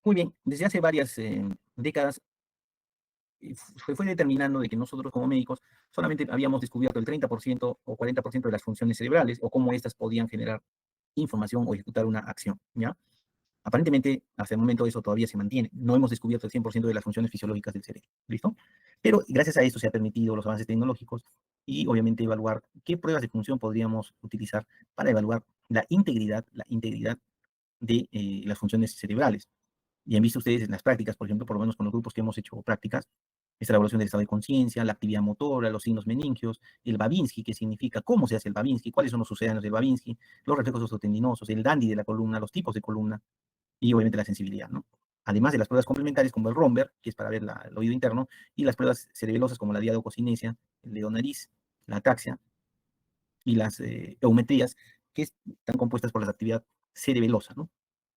Muy bien, desde hace varias décadas se fue determinando de que nosotros como médicos solamente habíamos descubierto el 30% o 40% de las funciones cerebrales o cómo éstas podían generar información o ejecutar una acción, ¿ya? Aparentemente, hasta el momento eso todavía se mantiene. No hemos descubierto el 100% de las funciones fisiológicas del cerebro, ¿listo? Pero gracias a esto se ha permitido los avances tecnológicos y obviamente evaluar qué pruebas de función podríamos utilizar para evaluar la integridad de las funciones cerebrales. Y han visto ustedes en las prácticas, por ejemplo, por lo menos con los grupos que hemos hecho prácticas, esta evaluación del estado de conciencia, la actividad motora, los signos meningios, el Babinski, que significa cómo se hace el Babinski, cuáles son los sucedáneos del Babinski, los reflejos osteotendinosos, el dandy de la columna, los tipos de columna y obviamente la sensibilidad, ¿no? Además de las pruebas complementarias como el Romberg, que es para ver el oído interno, y las pruebas cerebelosas como la diadococinesia, el dedo nariz, la ataxia y las eumetrías, que están compuestas por la actividad cerebelosa, ¿no?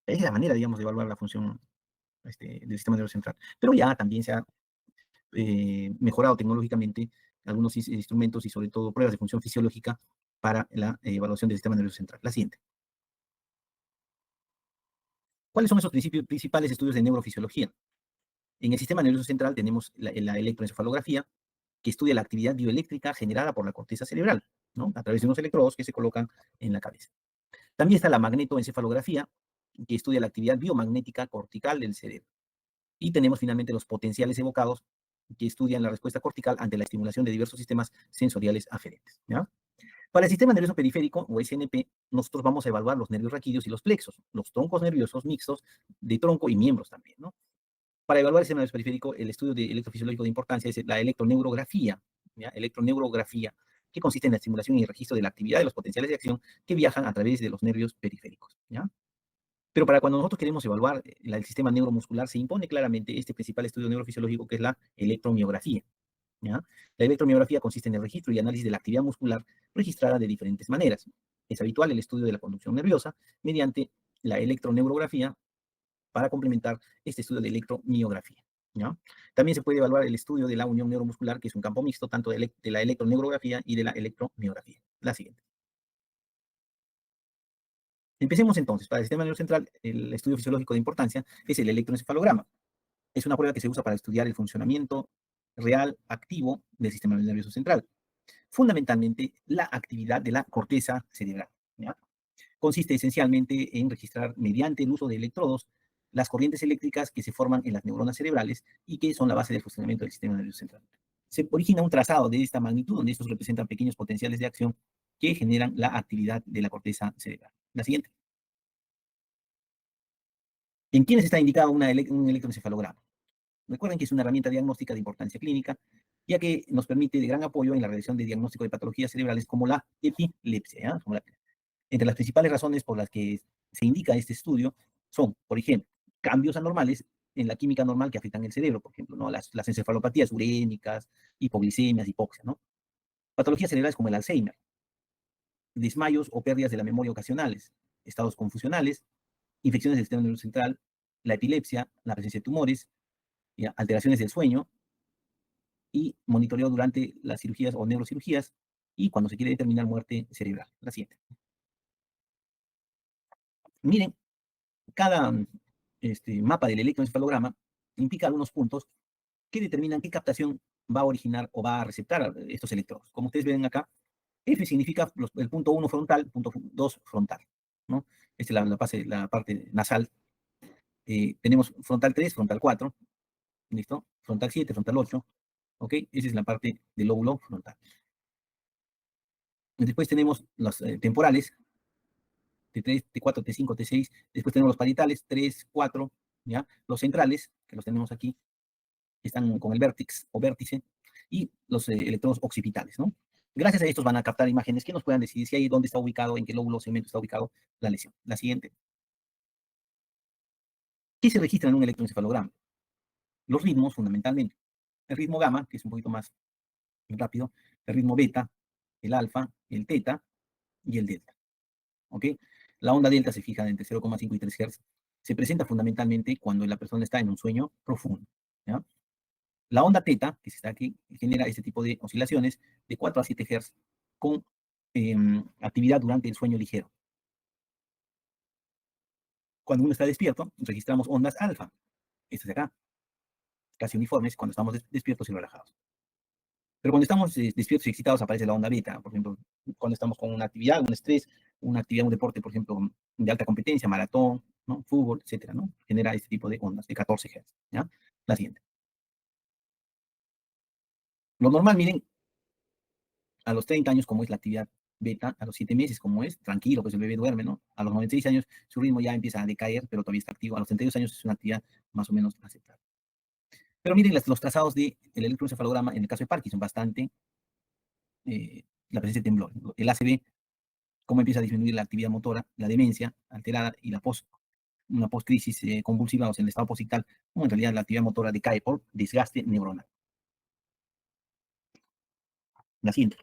Esa es la manera, digamos, de evaluar la función del sistema nervioso central. Pero ya también se ha mejorado tecnológicamente algunos instrumentos y sobre todo pruebas de función fisiológica para la evaluación del sistema nervioso central. La siguiente. ¿Cuáles son esos principales estudios de neurofisiología? En el sistema nervioso central tenemos la electroencefalografía, que estudia la actividad bioeléctrica generada por la corteza cerebral, ¿no? A través de unos electrodos que se colocan en la cabeza. También está la magnetoencefalografía, que estudia la actividad biomagnética cortical del cerebro. Y tenemos finalmente los potenciales evocados, que estudian la respuesta cortical ante la estimulación de diversos sistemas sensoriales aferentes, ¿ya? Para el sistema nervioso periférico, o SNP, nosotros vamos a evaluar los nervios raquídeos y los plexos, los troncos nerviosos mixtos de tronco y miembros también, ¿no? Para evaluar el sistema nervioso periférico, el estudio de electrofisiológico de importancia es la electroneurografía, ¿ya? Electroneurografía, que consiste en la estimulación y el registro de la actividad de los potenciales de acción que viajan a través de los nervios periféricos, ¿ya? Pero para cuando nosotros queremos evaluar el sistema neuromuscular, se impone claramente este principal estudio neurofisiológico que es la electromiografía, ¿ya? La electromiografía consiste en el registro y análisis de la actividad muscular registrada de diferentes maneras. Es habitual el estudio de la conducción nerviosa mediante la electroneurografía para complementar este estudio de electromiografía, ¿ya? También se puede evaluar el estudio de la unión neuromuscular, que es un campo mixto tanto de la electroneurografía y de la electromiografía. La siguiente. Empecemos entonces. Para el sistema nervioso central, el estudio fisiológico de importancia es el electroencefalograma. Es una prueba que se usa para estudiar el funcionamiento real activo del sistema nervioso central. Fundamentalmente, la actividad de la corteza cerebral, ¿ya? Consiste esencialmente en registrar mediante el uso de electrodos las corrientes eléctricas que se forman en las neuronas cerebrales y que son la base del funcionamiento del sistema nervioso central. Se origina un trazado de esta magnitud donde estos representan pequeños potenciales de acción que generan la actividad de la corteza cerebral. La siguiente. ¿En quiénes está indicado un electroencefalograma? Recuerden que es una herramienta diagnóstica de importancia clínica, ya que nos permite de gran apoyo en la realización de diagnóstico de patologías cerebrales como la epilepsia, ¿ya? Entre las principales razones por las que se indica este estudio son, por ejemplo, cambios anormales en la química normal que afectan el cerebro, por ejemplo, ¿no? Las encefalopatías urémicas, hipoglicemias, hipoxia, ¿no? Patologías cerebrales como el Alzheimer, desmayos o pérdidas de la memoria ocasionales, estados confusionales, infecciones del sistema nervioso central, la epilepsia, la presencia de tumores, ¿ya? Alteraciones del sueño y monitoreo durante las cirugías o neurocirugías y cuando se quiere determinar muerte cerebral. La siguiente. Miren, cada mapa del electroencefalograma implica algunos puntos que determinan qué captación va a originar o va a receptar estos electrodos. Como ustedes ven acá, F significa el punto 1 frontal, punto 2 frontal, ¿no? Esta es la parte nasal. Tenemos frontal 3, frontal 4, ¿listo? Frontal 7, frontal 8, ¿ok? Esa es la parte del lóbulo frontal. Después tenemos los temporales, T3, T4, T5, T6. Después tenemos los parietales, 3, 4, ¿ya? Los centrales, que los tenemos aquí, están con el vértex o vértice, y los electrodos occipitales, ¿no? Gracias a estos van a captar imágenes que nos puedan decidir si ahí dónde está ubicado, en qué lóbulo o segmento está ubicado la lesión. La siguiente. ¿Qué se registra en un electroencefalograma? Los ritmos, fundamentalmente. El ritmo gamma, que es un poquito más rápido, el ritmo beta, el alfa, el teta y el delta. ¿Ok? La onda delta se fija entre 0,5 y 3 Hz. Se presenta fundamentalmente cuando la persona está en un sueño profundo, ¿ya? La onda teta, que está aquí, genera este tipo de oscilaciones de 4 a 7 Hz con actividad durante el sueño ligero. Cuando uno está despierto, registramos ondas alfa, estas de acá, casi uniformes cuando estamos despiertos y relajados. Pero cuando estamos despiertos y excitados aparece la onda beta, por ejemplo, cuando estamos con una actividad, un estrés, una actividad, un deporte, por ejemplo, de alta competencia, maratón, ¿no? Fútbol, etcétera, ¿no? Genera este tipo de ondas de 14 Hz, ¿ya? La siguiente. Lo normal, miren, a los 30 años, como es la actividad beta, a los 7 meses, como es, tranquilo, pues el bebé duerme, ¿no? A los 96 años, su ritmo ya empieza a decaer, pero todavía está activo. A los 32 años es una actividad más o menos aceptable. Pero miren los trazados del electroencefalograma en el caso de Parkinson, bastante la presencia de temblor. El ACV, cómo empieza a disminuir la actividad motora, la demencia alterada y una post-crisis convulsiva, o sea, en el estado posictal, como en realidad la actividad motora decae por desgaste neuronal. La siguiente.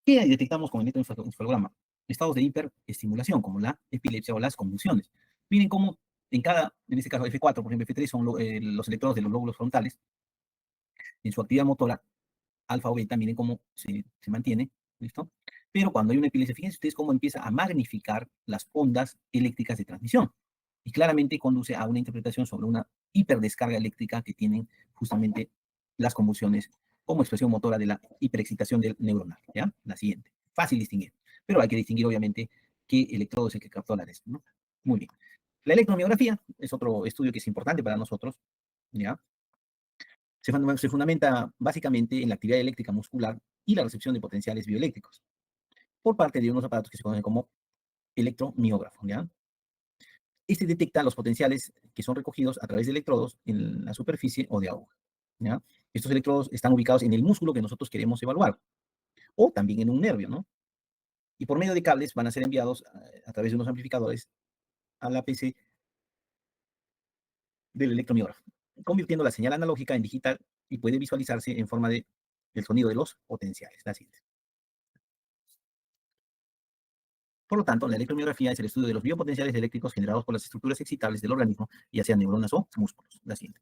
¿Qué detectamos con el electroencefalograma? Estados de hiperestimulación, como la epilepsia o las convulsiones. Miren cómo en este caso F4, por ejemplo, F3 son los electrodos de los lóbulos frontales, en su actividad motora alfa o beta, miren cómo se mantiene, ¿listo? Pero cuando hay una epilepsia, fíjense ustedes cómo empieza a magnificar las ondas eléctricas de transmisión. Y claramente conduce a una interpretación sobre una hiperdescarga eléctrica que tienen justamente las convulsiones como expresión motora de la hiperexcitación del neuronal, ¿ya? La siguiente. Fácil distinguir. Pero hay que distinguir, obviamente, qué electrodo es el que captó la ¿no? Muy bien. La electromiografía es otro estudio que es importante para nosotros, ¿ya? Se fundamenta básicamente en la actividad eléctrica muscular y la recepción de potenciales bioeléctricos por parte de unos aparatos que se conocen como electromiógrafo, ¿ya? Este detecta los potenciales que son recogidos a través de electrodos en la superficie o de aguja, ¿ya? Estos electrodos están ubicados en el músculo que nosotros queremos evaluar o también en un nervio, ¿no? Y por medio de cables van a ser enviados a través de unos amplificadores a la PC del electromiógrafo, convirtiendo la señal analógica en digital y puede visualizarse en forma de el sonido de los potenciales. La siguiente. Por lo tanto, la electromiografía es el estudio de los biopotenciales eléctricos generados por las estructuras excitables del organismo, ya sean neuronas o músculos. La siguiente.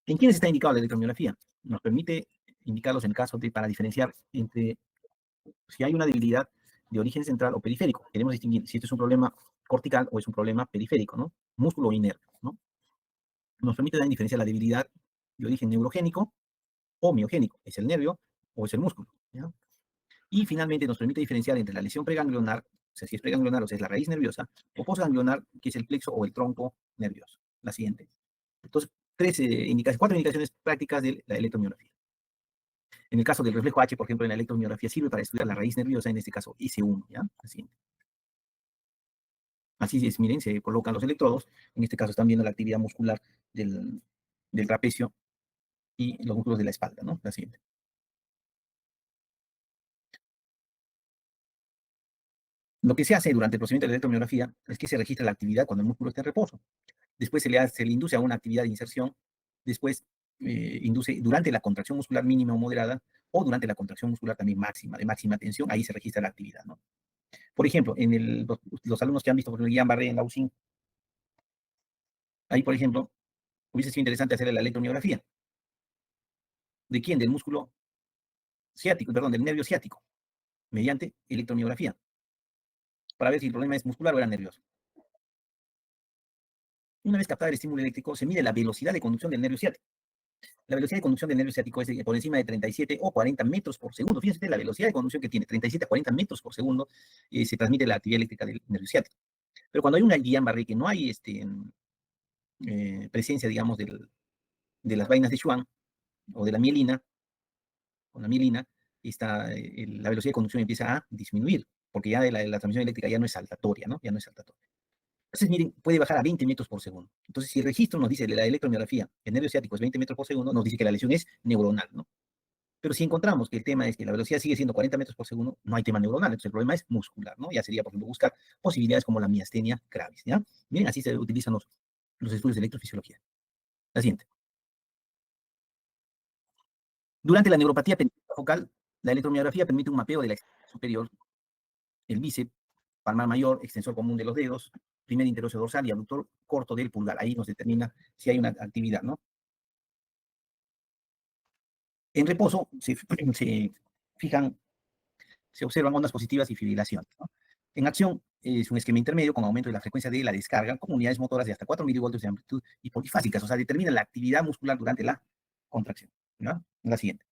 ¿En quiénes está indicada la electromiografía? Nos permite indicarlos en caso de para diferenciar entre si hay una debilidad de origen central o periférico. Queremos distinguir si esto es un problema cortical o es un problema periférico, ¿no? Músculo o nervio, ¿no? Nos permite también diferenciar la debilidad de origen neurogénico o miogénico. ¿Es el nervio o es el músculo? ¿Ya? Y finalmente nos permite diferenciar entre la lesión preganglionar, o sea, si es preganglionar, o sea, es la raíz nerviosa, o postganglionar, que es el plexo o el tronco nervioso. La siguiente. Entonces, cuatro indicaciones prácticas de la electromiografía. En el caso del reflejo H, por ejemplo, en la electromiografía sirve para estudiar la raíz nerviosa, en este caso S1, ¿ya? La siguiente. Así es, miren, se colocan los electrodos, en este caso están viendo la actividad muscular del trapecio y los músculos de la espalda, ¿no? La siguiente. Lo que se hace durante el procedimiento de la electromiografía es que se registra la actividad cuando el músculo está en reposo. Después se le induce a una actividad de inserción, después induce durante la contracción muscular mínima o moderada, o durante la contracción muscular también máxima, de máxima tensión, ahí se registra la actividad, ¿no? Por ejemplo, los alumnos que han visto por ejemplo, Guillain-Barré en la UCIN, ahí, por ejemplo, hubiese sido interesante hacerle la electromiografía. ¿De quién? Del músculo ciático, perdón, del nervio ciático, mediante electromiografía, para ver si el problema es muscular o era nervioso. Una vez captado el estímulo eléctrico, se mide la velocidad de conducción del nervio ciático. La velocidad de conducción del nervio ciático es por encima de 37 o 40 metros por segundo. Fíjense la velocidad de conducción que tiene, 37 a 40 metros por segundo, se transmite la actividad eléctrica del nervio ciático. Pero cuando hay una Guillain-Barré que no hay presencia, digamos, de las vainas de Schwann o de la mielina, con la mielina, la velocidad de conducción empieza a disminuir, porque ya la transmisión eléctrica ya no es saltatoria, ¿no? Ya no es saltatoria. Entonces, miren, puede bajar a 20 metros por segundo. Entonces, si el registro nos dice de la electromiografía, el nervio ciático es 20 metros por segundo, nos dice que la lesión es neuronal, ¿no? Pero si encontramos que el tema es que la velocidad sigue siendo 40 metros por segundo, no hay tema neuronal, entonces el problema es muscular, ¿no? Ya sería, por ejemplo, buscar posibilidades como la miastenia gravis, ¿ya? Miren, así se utilizan los estudios de electrofisiología. La siguiente. Durante la neuropatía focal, la electromiografía permite un mapeo de la extremidad superior, el bíceps, palmar mayor, extensor común de los dedos, primer interosseo dorsal y abductor corto del pulgar. Ahí nos determina si hay una actividad, ¿no? En reposo se fijan, se observan ondas positivas y fibrilaciones, ¿no? En acción es un esquema intermedio con aumento de la frecuencia de la descarga con unidades motoras de hasta 4 milivoltios de amplitud y polifásicas, o sea, determina la actividad muscular durante la contracción. ¿No? La siguiente.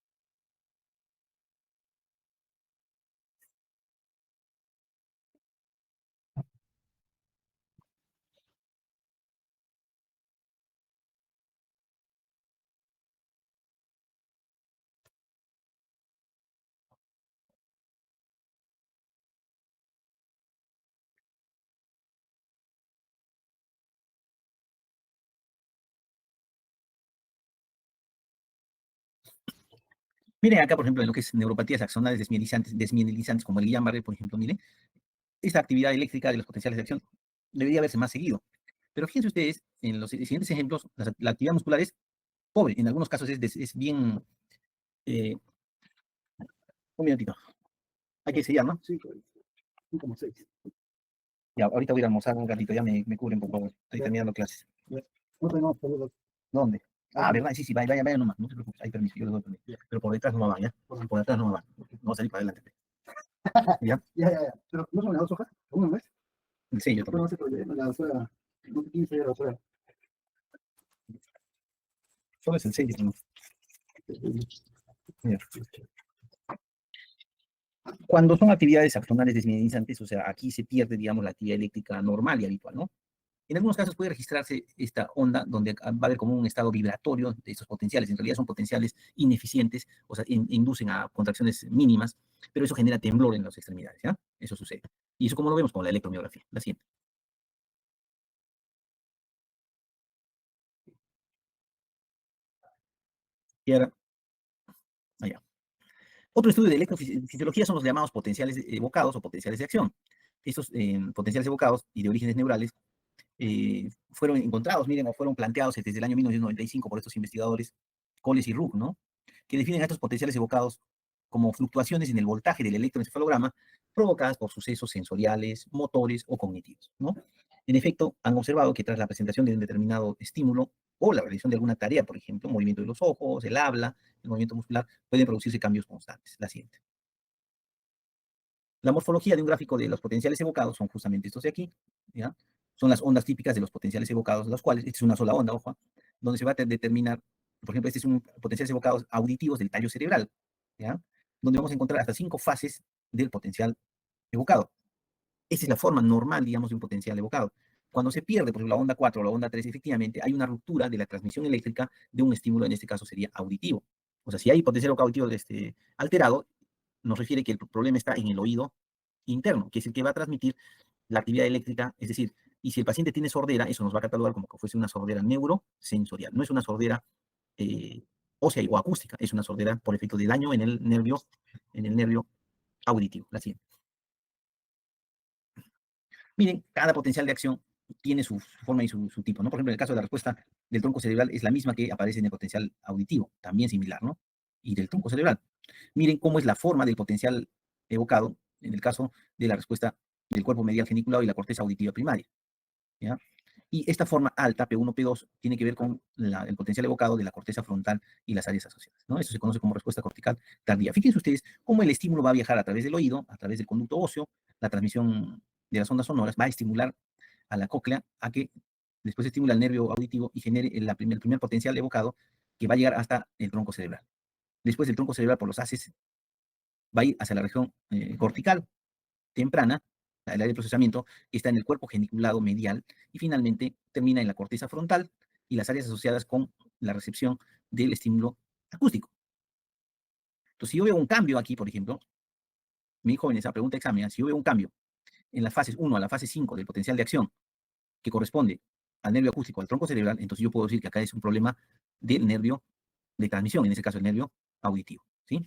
Miren acá, por ejemplo, en lo que es neuropatías axonales desmielizantes como el Guillain-Barré, por ejemplo, miren, esta actividad eléctrica de los potenciales de acción debería verse más seguido. Pero fíjense ustedes, en los siguientes ejemplos, la actividad muscular es pobre, en algunos casos es bien... un minutito, hay que sellar, ¿no? Sí, 5,6. Ya, ahorita voy a ir a almorzar un ratito, ya me cubren, por favor. Estoy terminando clases. No tenemos saludos. ¿Dónde? Ah, ¿verdad? Sí, vaya nomás, no se preocupe, hay permiso, yo le doy permiso. Pero por detrás no me van, ¿ya? Por detrás no me van. No va a salir para adelante. ¿Ya? Ya. Pero no son las 2 hojas, una vez. Sí, yo también. La suela, no te 15 la suela. Solo es el sello, ¿no? Ya. Cuando son actividades axonales desmineralizantes, o sea, aquí se pierde, digamos, la actividad eléctrica normal y habitual, ¿no? En algunos casos puede registrarse esta onda donde va a haber como un estado vibratorio de estos potenciales. En realidad son potenciales ineficientes, o sea, inducen a contracciones mínimas, pero eso genera temblor en las extremidades, ¿ya? Eso sucede. Y eso como lo vemos con la electromiografía. La siguiente. Y ahora, allá. Otro estudio de electrofisiología son los llamados potenciales evocados o potenciales de acción. Estos potenciales evocados y de orígenes neurales fueron encontrados, miren, o fueron planteados desde el año 1995 por estos investigadores, Coles y Rook, ¿no? Que definen a estos potenciales evocados como fluctuaciones en el voltaje del electroencefalograma provocadas por sucesos sensoriales, motores o cognitivos, ¿no? En efecto, han observado que tras la presentación de un determinado estímulo o la realización de alguna tarea, por ejemplo, movimiento de los ojos, el habla, el movimiento muscular, pueden producirse cambios constantes. La siguiente. La morfología de un gráfico de los potenciales evocados son justamente estos de aquí, ¿ya? Son las ondas típicas de los potenciales evocados, las cuales, esta es una sola onda, ojo, donde se va a determinar, por ejemplo, este es un potenciales evocados auditivos del tallo cerebral, ¿ya? Donde vamos a encontrar hasta 5 fases del potencial evocado. Esa es la forma normal, digamos, de un potencial evocado. Cuando se pierde, por ejemplo, la onda 4 o la onda 3, efectivamente hay una ruptura de la transmisión eléctrica de un estímulo, en este caso sería auditivo. O sea, si hay potencial auditivo alterado, nos refiere que el problema está en el oído interno, que es el que va a transmitir la actividad eléctrica, es decir, y si el paciente tiene sordera, eso nos va a catalogar como que fuese una sordera neurosensorial, no es una sordera eh, ósea o acústica, es una sordera por efecto de daño en el nervio auditivo. La siguiente. Miren, cada potencial de acción tiene su forma y su tipo, ¿no? Por ejemplo, en el caso de la respuesta del tronco cerebral es la misma que aparece en el potencial auditivo, también similar, ¿no? Y del tronco cerebral. Miren cómo es la forma del potencial evocado en el caso de la respuesta del cuerpo medial geniculado y la corteza auditiva primaria, ¿ya? Y esta forma alta, P1, P2, tiene que ver con el potencial evocado de la corteza frontal y las áreas asociadas, ¿no? Eso se conoce como respuesta cortical tardía. Fíjense ustedes cómo el estímulo va a viajar a través del oído, a través del conducto óseo, la transmisión de las ondas sonoras va a estimular a la cóclea a que después estimula el nervio auditivo y genere el primer potencial evocado que va a llegar hasta el tronco cerebral. Después el tronco cerebral por los haces va a ir hacia la región cortical temprana, el área de procesamiento, que está en el cuerpo geniculado medial y finalmente termina en la corteza frontal y las áreas asociadas con la recepción del estímulo acústico. Entonces, si yo veo un cambio aquí, por ejemplo, mi joven, esa pregunta de examen, si yo veo un cambio en la fase 1 a la fase 5 del potencial de acción que corresponde al nervio acústico, al tronco cerebral, entonces yo puedo decir que acá es un problema del nervio de transmisión, en ese caso el nervio auditivo, ¿sí?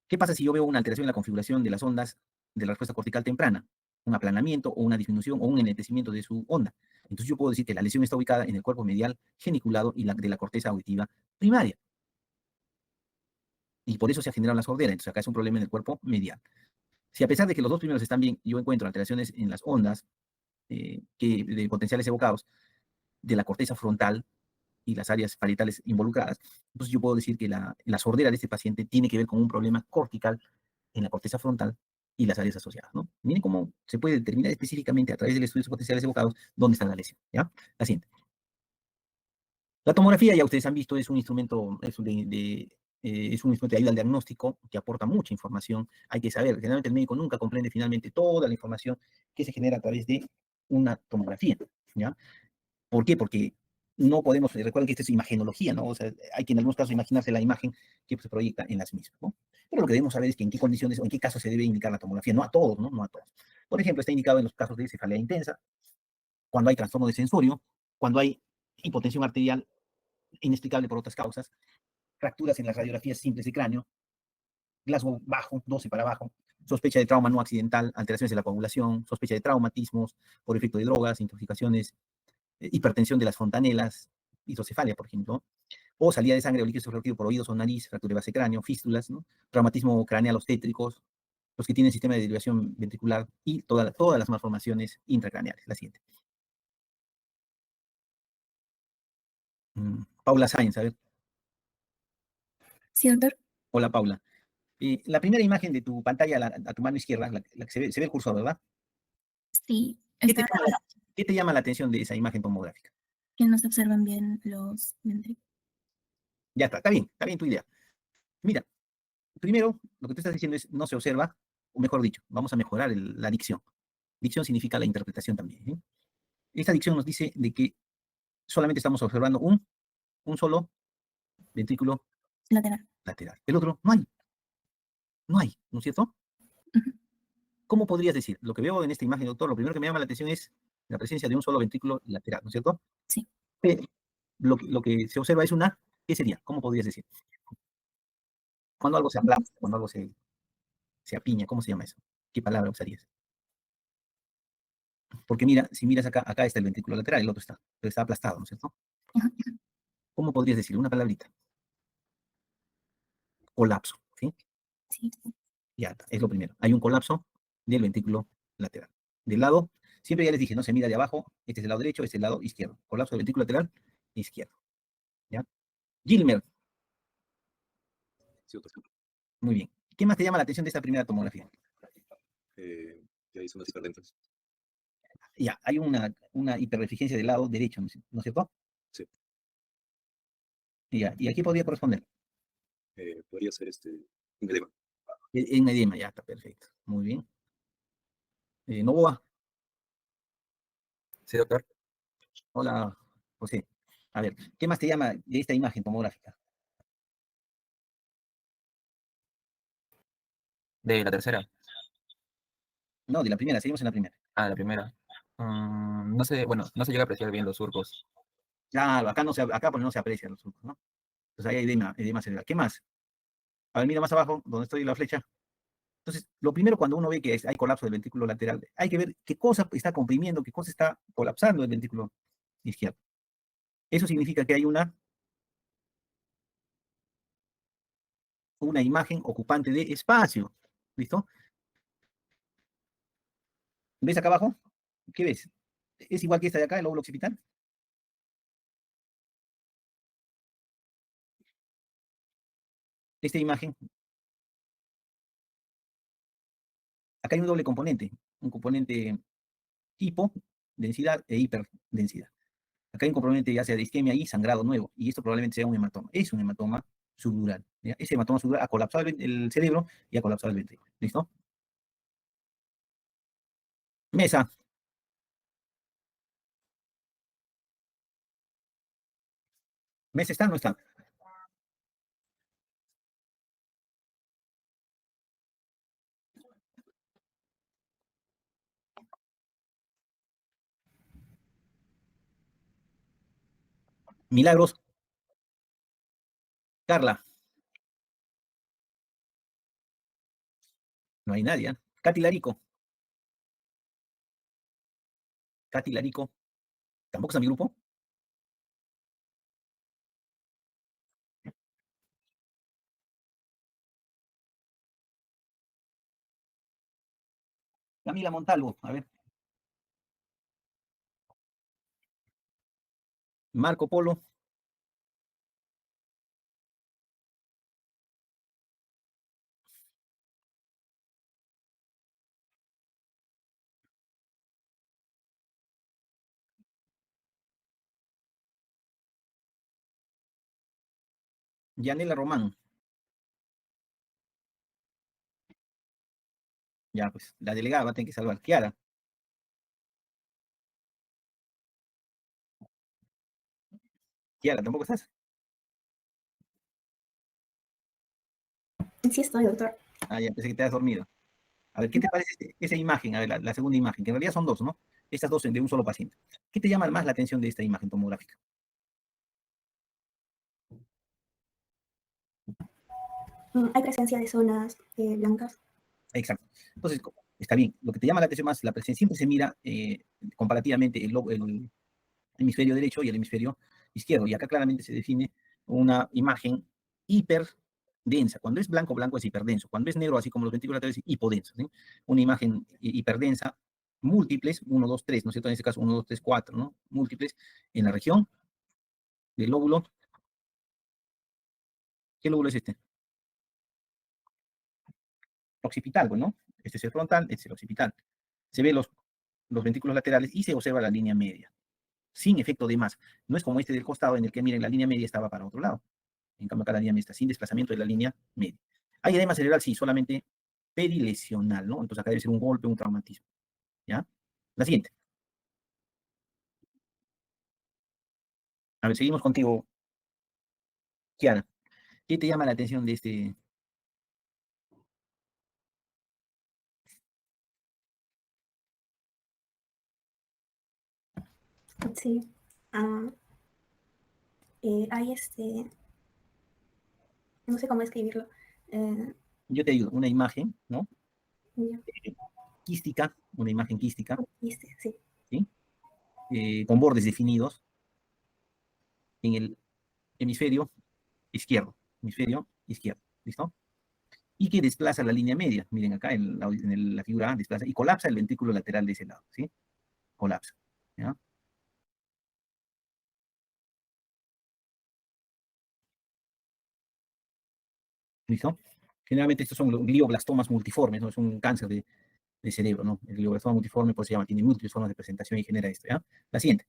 ¿Qué pasa si yo veo una alteración en la configuración de las ondas de la respuesta cortical temprana? Un aplanamiento o una disminución o un enlentecimiento de su onda. Entonces yo puedo decir que la lesión está ubicada en el cuerpo medial geniculado y de la corteza auditiva primaria. Y por eso se ha generado la sordera. Entonces acá es un problema en el cuerpo medial. Si a pesar de que los dos primeros están bien, yo encuentro alteraciones en las ondas de potenciales evocados de la corteza frontal y las áreas parietales involucradas, entonces yo puedo decir que la sordera de este paciente tiene que ver con un problema cortical en la corteza frontal y las áreas asociadas, ¿no? Miren cómo se puede determinar específicamente a través del estudio de potenciales evocados dónde está la lesión, ¿ya? La siguiente. La tomografía, ya ustedes han visto, es un instrumento, es un instrumento de ayuda al diagnóstico que aporta mucha información. Hay que saber, generalmente el médico nunca comprende finalmente toda la información que se genera a través de una tomografía, ¿ya? ¿Por qué? Porque no podemos, recuerden que esto es imagenología, ¿no? O sea, hay que en algunos casos imaginarse la imagen que se proyecta en las mismas, ¿no? Pero lo que debemos saber es que en qué condiciones o en qué casos se debe indicar la tomografía, no a todos, ¿no? No a todos. Por ejemplo, está indicado en los casos de cefalea intensa, cuando hay trastorno de sensorio, cuando hay hipotensión arterial inexplicable por otras causas, fracturas en las radiografías simples de cráneo, Glasgow bajo, 12 para abajo, sospecha de trauma no accidental, alteraciones de la coagulación, sospecha de traumatismos por efecto de drogas, intoxicaciones, hipertensión de las fontanelas, hidrocefalia, por ejemplo, o salida de sangre o líquido subjetivo por oídos o nariz, fractura de base cráneo, fístulas, ¿no? Traumatismo craneal obstétricos, los que tienen sistema de derivación ventricular y todas las malformaciones intracraneales. La siguiente. Paula Sáenz, a ver. Sí, doctor. Hola, Paula. La primera imagen de tu pantalla a tu mano izquierda, la que se ve el cursor, ¿verdad? Sí, ¿Qué te, está llama, ¿Qué te llama la atención de esa imagen tomográfica? que no se observan bien los ventrículos. Ya está bien tu idea. Mira, primero, lo que tú estás diciendo es no se observa, o mejor dicho, vamos a mejorar la dicción. Dicción significa la interpretación también, ¿eh? Esta dicción nos dice de que solamente estamos observando un solo ventrículo Lateral. lateral. El otro no hay, ¿no es cierto? Ujú. ¿Cómo podrías decir? Lo que veo en esta imagen, doctor, lo primero que me llama la atención es la presencia de un solo ventrículo lateral, ¿no es cierto? Sí. Pero lo que se observa es ¿qué sería? ¿Cómo podrías decir? Cuando algo se aplasta, cuando algo se apiña, ¿cómo se llama eso? ¿Qué palabra usarías? Porque mira, si miras acá está el ventrículo lateral, el otro pero está aplastado, ¿no es cierto? Ajá. ¿Cómo podrías decir? Una palabrita. Colapso, ¿sí? Sí. Ya está, es lo primero. Hay un colapso del ventrículo lateral. Del lado, siempre ya les dije, no se mira de abajo, este es el lado derecho, este es el lado izquierdo. Colapso del ventrículo lateral izquierdo. ¿Ya? Gilmer, Sí, doctor. muy bien. ¿Qué más te llama la atención de esta primera tomografía? Ya hice unas hiperdentas. Ya, hay una hiperreficiencia del lado derecho, ¿no es cierto? Sí. Ya, ¿y aquí podría corresponder? Podría ser un edema. En edema, ya está, perfecto. Muy bien. Novoa, Sí, doctor. hola, José. A ver, ¿qué más te llama de esta imagen tomográfica? De la tercera. No, de la primera, seguimos en la primera. Ah, la primera. No sé, bueno, no se llega a apreciar bien los surcos. Claro, acá pues no se aprecian los surcos, ¿no? Entonces ahí hay edema cerebral. ¿Qué más? A ver, mira más abajo, donde estoy la flecha. Entonces, lo primero cuando uno ve que hay colapso del ventrículo lateral, hay que ver qué cosa está comprimiendo, qué cosa está colapsando el ventrículo izquierdo. Eso significa que hay una imagen ocupante de espacio. ¿Listo? ¿Ves acá abajo? ¿Qué ves? ¿Es igual que esta de acá, el lóbulo occipital? Esta imagen, acá hay un doble componente, un componente hipo, densidad e hiperdensidad. Acá hay un componente ya sea de isquemia y sangrado nuevo, y esto probablemente sea un hematoma. Es un hematoma subdural. ¿Ya? Ese hematoma subdural ha colapsado el cerebro y ha colapsado el ventrículo. ¿Listo? Mesa. ¿Mesa está o no está? Milagros. Carla. No hay nadie. ¿Eh? Katy Larico. Katy Larico. ¿Tampoco está mi grupo? Camila Montalvo. A ver. Marco Polo. Yanela Román. Ya, pues, la delegada va a tener que salvar. Kiara. Kiara, ¿tampoco estás? Sí estoy, doctor. Ah, ya, pensé que te has dormido. A ver, ¿qué te parece esa imagen? A ver, la segunda imagen, que en realidad son dos, ¿no? Estas dos de un solo paciente. ¿Qué te llama más la atención de esta imagen tomográfica? Hay presencia de zonas blancas. Exacto. Entonces, está bien. Lo que te llama la atención más, la presencia, siempre se mira comparativamente el hemisferio derecho y el hemisferio izquierdo. Y acá claramente se define una imagen hiperdensa. Cuando es blanco, blanco es hiperdenso. Cuando es negro, así como los ventrículos laterales, es hipodenso. ¿Sí? Una imagen hiperdensa, múltiples, 1, 2, 3, ¿no es cierto? En este caso, 1, 2, 3, 4, ¿no? Múltiples en la región del lóbulo. ¿Qué lóbulo es este? Occipital, bueno. Este es el frontal, este es el occipital. Se ve los ventrículos laterales y se observa la línea media, sin efecto de masa. No es como este del costado en el que, miren, la línea media estaba para otro lado. En cambio, acá la línea media está sin desplazamiento de la línea media. Hay edema cerebral, sí, solamente perilesional, ¿no? Entonces acá debe ser un golpe, un traumatismo, ¿ya? La siguiente. A ver, seguimos contigo, Kiana. ¿Qué te llama la atención de este? Sí. Ah, hay no sé cómo escribirlo. Yo te ayudo, una imagen, ¿no? Ya, Quística, una imagen quística, sí. ¿sí? Con bordes definidos en el hemisferio izquierdo, ¿listo? Y que desplaza la línea media. Miren acá en la figura A, desplaza y colapsa el ventrículo lateral de ese lado, ¿sí? Colapsa, ¿ya? ¿Listo? Generalmente estos son los glioblastomas multiformes, ¿no? Es un cáncer de cerebro, ¿no? El glioblastoma multiforme, pues se llama, tiene múltiples formas de presentación y genera esto, ¿ya? La siguiente.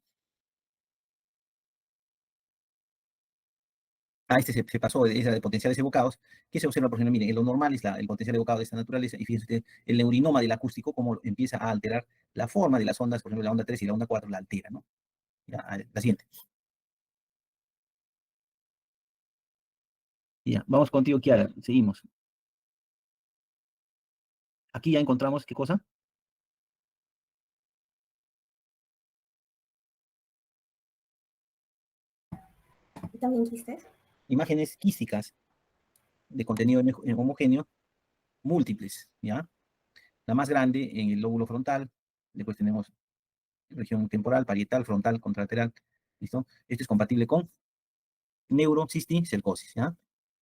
Este se pasó de esa de potenciales evocados, que se observa, por ejemplo, miren, en lo normal es el potencial evocado de esta naturaleza, y fíjense usted, el neurinoma del acústico, cómo empieza a alterar la forma de las ondas, por ejemplo, la onda 3 y la onda 4 la altera, ¿no? Ya, la siguiente. Ya, vamos contigo, Kiara, seguimos. Aquí ya encontramos, ¿qué cosa? También quistes. Imágenes quísticas de contenido homogéneo, múltiples, ¿ya? La más grande en el lóbulo frontal, después tenemos región temporal, parietal, frontal, contralateral, ¿listo? Esto es compatible con neurocisticercosis, ¿ya?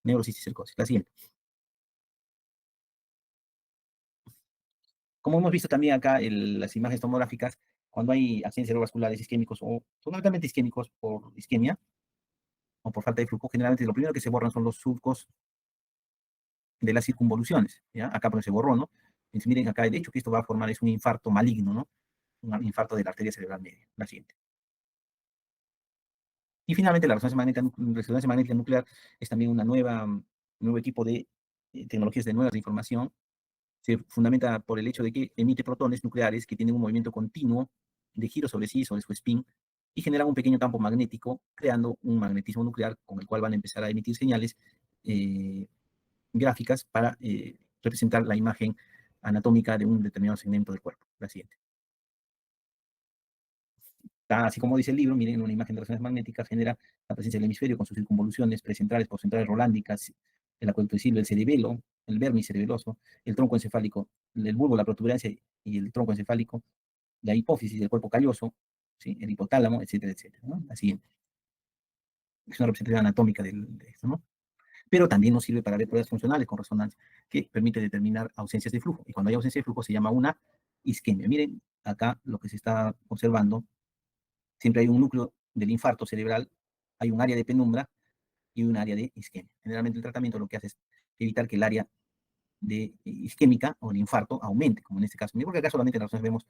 Neurocisticercosis. La siguiente. Como hemos visto también acá en las imágenes tomográficas, cuando hay accidentes cerebrovasculares isquémicos o son altamente isquémicos por isquemia o por falta de flujo, generalmente lo primero que se borran son los surcos de las circunvoluciones, ¿ya? Acá porque se borró, ¿no? Entonces, miren acá, de hecho, que esto va a formar es un infarto maligno, ¿no? Un infarto de la arteria cerebral media. La siguiente. Y finalmente, la resonancia magnética nuclear es también un nuevo equipo de tecnologías de nuevas de información. Se fundamenta por el hecho de que emite protones nucleares que tienen un movimiento continuo de giro sobre sí, sobre su spin, y generan un pequeño campo magnético, creando un magnetismo nuclear con el cual van a empezar a emitir señales gráficas para representar la imagen anatómica de un determinado segmento del cuerpo. La siguiente. Así como dice el libro, miren, una imagen de resonancia magnética genera la presencia del hemisferio con sus circunvoluciones precentrales, postcentrales, rolándicas, el acueducto visible, el cerebelo, el vermis cerebeloso, el tronco encefálico, el bulbo, la protuberancia y el tronco encefálico, la hipófisis del cuerpo calloso, ¿sí? El hipotálamo, etcétera, etcétera, ¿no? La siguiente. Es una representación anatómica de esto, ¿no? Pero también nos sirve para ver pruebas funcionales con resonancia, que permite determinar ausencias de flujo. Y cuando hay ausencia de flujo se llama una isquemia. Miren acá lo que se está observando. Siempre hay un núcleo del infarto cerebral, hay un área de penumbra y un área de isquemia. Generalmente el tratamiento lo que hace es evitar que el área de isquémica o el infarto aumente, como en este caso. Porque acá solamente nosotros vemos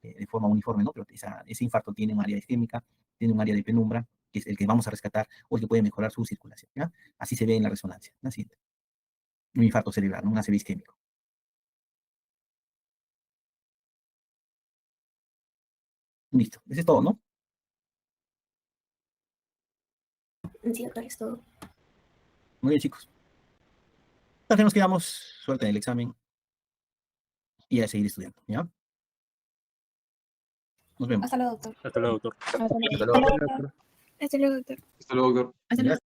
de forma uniforme, ¿no? Pero ese infarto tiene un área isquémica, tiene un área de penumbra que es el que vamos a rescatar, o el que puede mejorar su circulación, ¿ya? Así se ve en la resonancia. La siguiente. Un infarto cerebral, ¿no? Un ACV isquémico. Listo. Eso es todo, ¿no? Sí, doctor, es todo. Muy bien, chicos. Entonces nos quedamos. Suerte en el examen. Y a seguir estudiando, ¿ya? Nos vemos. Hasta luego, doctor. Hasta luego, doctor. Hasta luego. Hasta luego, doctor. Hasta luego, doctor. Gracias.